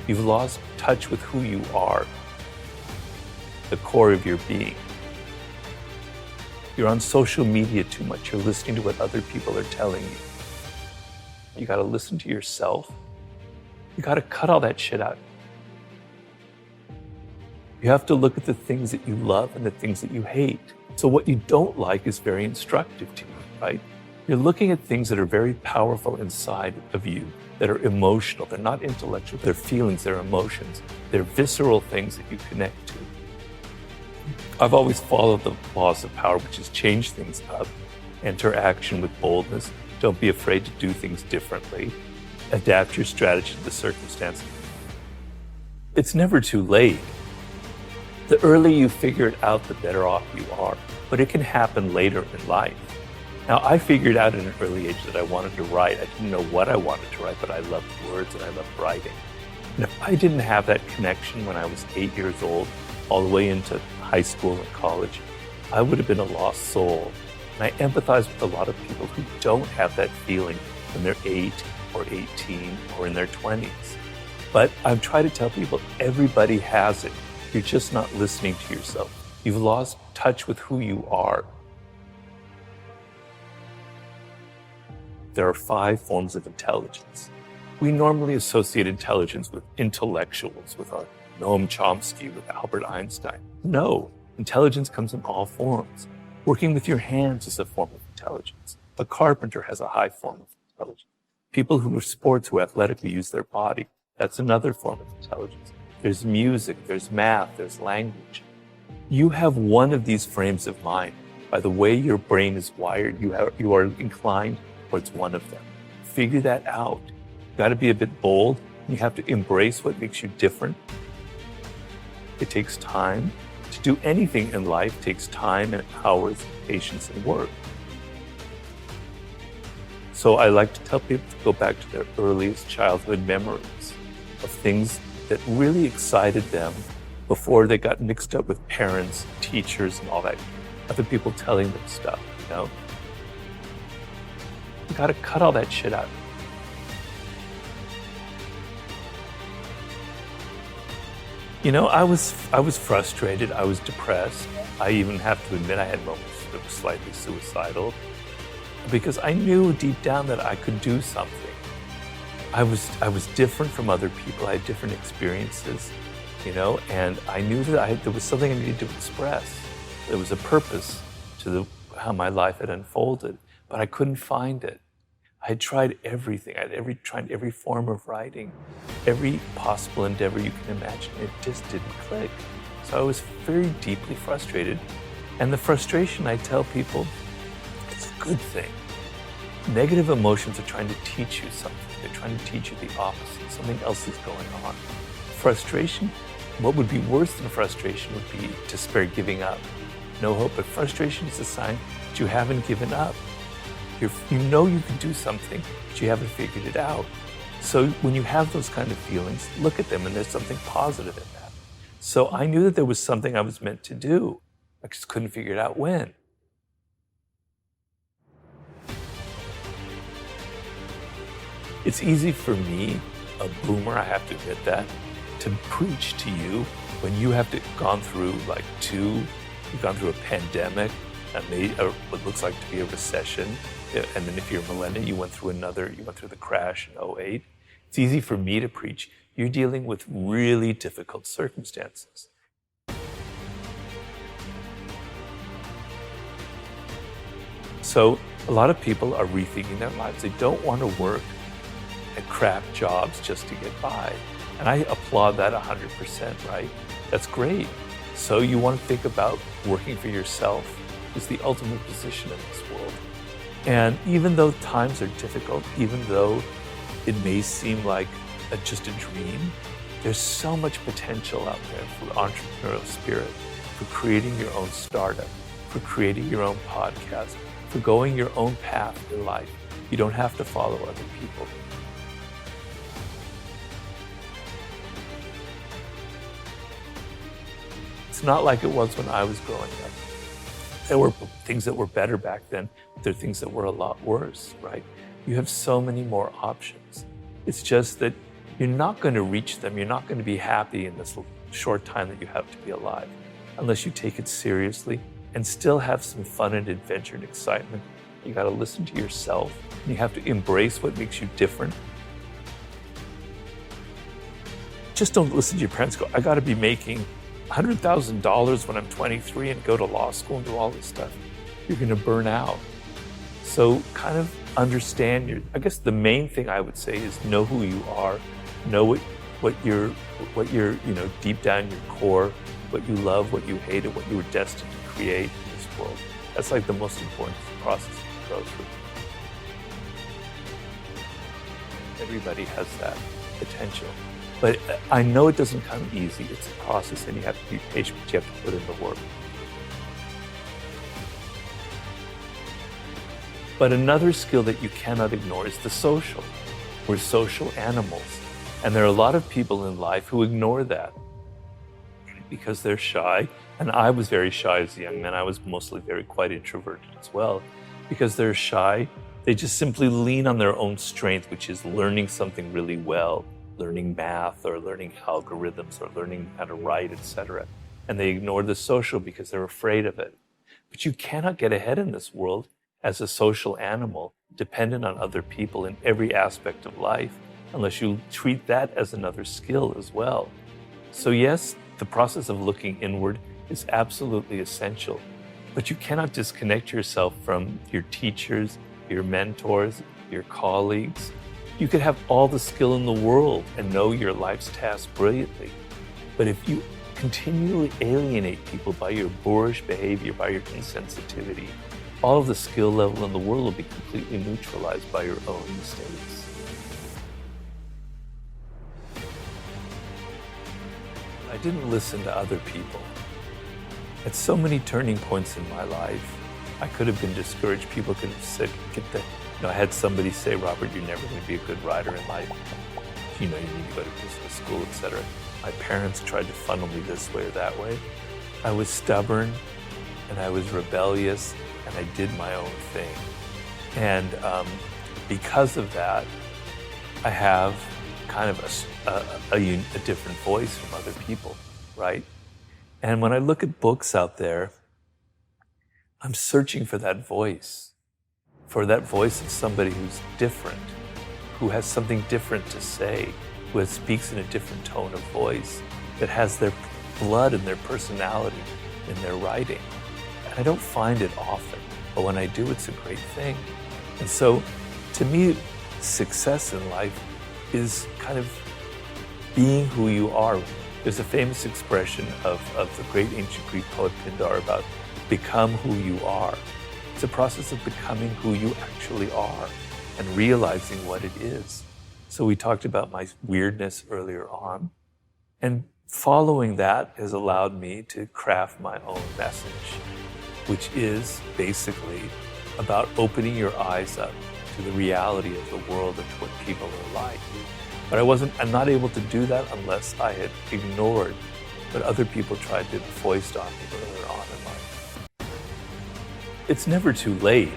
You've lost touch with who you are, the core of your being. You're on social media too much. You're listening to what other people are telling you. You got to listen to yourself. You got to cut all that shit out. You have to look at the things that you love and the things that you hate. So what you don't like is very instructive to you, right? You're looking at things that are very powerful inside of you, that are emotional. They're not intellectual. They're feelings, they're emotions. They're visceral things that you connect to. I've always followed the laws of power, which is change things up, enter action with boldness, don't be afraid to do things differently, adapt your strategy to the circumstance. It's never too late. The earlier you figure it out, the better off you are, but it can happen later in life. Now, I figured out at an early age that I wanted to write. I didn't know what I wanted to write, but I loved words and I loved writing. And if I didn't have that connection when I was 8 years old, all the way into high school and college, I would have been a lost soul. And I empathize with a lot of people who don't have that feeling when they're 8 or 18 or in their 20s. But I've tried to tell people everybody has it. You're just not listening to yourself. You've lost touch with who you are. There are 5 forms of intelligence. We normally associate intelligence with intellectuals, with Noam Chomsky, with Albert Einstein. No, intelligence comes in all forms. Working with your hands is a form of intelligence. A carpenter has a high form of intelligence. People who are sports, who athletically use their body, that's another form of intelligence. There's music, there's math, there's language. You have one of these frames of mind. By the way your brain is wired, you are inclined towards one of them. Figure that out. You've got to be a bit bold. You have to embrace what makes you different. It takes time. To do anything in life takes time and hours, patience, and work. So I like to tell people to go back to their earliest childhood memories of things that really excited them before they got mixed up with parents, teachers, and all that. Other people telling them stuff, you know? You gotta cut all that shit out. You know, I was frustrated, I was depressed. I even have to admit I had moments that were slightly suicidal because I knew deep down that I could do something. I was different from other people, I had different experiences, you know, and I knew that there was something I needed to express. There was a purpose to how my life had unfolded, but I couldn't find it. I had tried everything. I had tried every form of writing, every possible endeavor you can imagine. It just didn't click. So I was very deeply frustrated. And the frustration, I tell people, it's a good thing. Negative emotions are trying to teach you something. They're trying to teach you the opposite. Something else is going on. Frustration, what would be worse than frustration would be despair, giving up. No hope, but frustration is a sign that you haven't given up. You know you can do something, but you haven't figured it out. So when you have those kind of feelings, look at them and there's something positive in that. So I knew that there was something I was meant to do. I just couldn't figure it out when. It's easy for me, a boomer, I have to admit that, to preach to you when you have gone through you've gone through a pandemic, what looks like to be a recession, and then if you're a millennial, you went through the crash in '08. It's easy for me to preach. You're dealing with really difficult circumstances. So a lot of people are rethinking their lives. They don't want to work at crap jobs just to get by. And I applaud that 100%, right? That's great. So you want to think about working for yourself is the ultimate position in this world. And even though times are difficult, even though it may seem like just a dream, there's so much potential out there for entrepreneurial spirit, for creating your own startup, for creating your own podcast, for going your own path in life. You don't have to follow other people. It's not like it was when I was growing up. There were things that were better back then, but there are things that were a lot worse, right? You have so many more options. It's just that you're not going to reach them. You're not going to be happy in this short time that you have to be alive unless you take it seriously and still have some fun and adventure and excitement. You got to listen to yourself. And you have to embrace what makes you different. Just don't listen to your parents go, I got to be making $100,000 when I'm 23 and go to law school and do all this stuff. You're going to burn out. So kind of understand I guess the main thing I would say is know who you are, know what you're, deep down your core, what you love, what you hate, and what you were destined to create in this world. That's like the most important process to go through. Everybody has that potential. But I know it doesn't come easy. It's a process and you have to be patient, but you have to put in the work. But another skill that you cannot ignore is the social. We're social animals. And there are a lot of people in life who ignore that because they're shy. And I was very shy as a young man. I was mostly quite introverted as well. Because they're shy, they just simply lean on their own strength, which is learning something really well, learning math or learning algorithms or learning how to write, etc. And they ignore the social because they're afraid of it. But you cannot get ahead in this world as a social animal, dependent on other people in every aspect of life, unless you treat that as another skill as well. So yes, the process of looking inward is absolutely essential, but you cannot disconnect yourself from your teachers, your mentors, your colleagues. You could have all the skill in the world and know your life's task brilliantly, but if you continually alienate people by your boorish behavior, by your insensitivity, all of the skill level in the world will be completely neutralized by your own mistakes. I didn't listen to other people. At so many turning points in my life, I could have been discouraged. People could have said, I had somebody say, Robert, you're never going to be a good writer in life. You need to go to business school, etc. My parents tried to funnel me this way or that way. I was stubborn and I was rebellious and I did my own thing. And because of that, I have kind of a different voice from other people, right? And when I look at books out there, I'm searching for that voice of somebody who's different, who has something different to say, who speaks in a different tone of voice, that has their blood and their personality in their writing. And I don't find it often, but when I do, it's a great thing. And so, to me, success in life is kind of being who you are. There's a famous expression of the great ancient Greek poet Pindar about become who you are. It's a process of becoming who you actually are and realizing what it is. So we talked about my weirdness earlier on, and following that has allowed me to craft my own message, which is basically about opening your eyes up to the reality of the world and to what people are like. But I'm not able to do that unless I had ignored what other people tried to foist on me earlier on in life. It's never too late.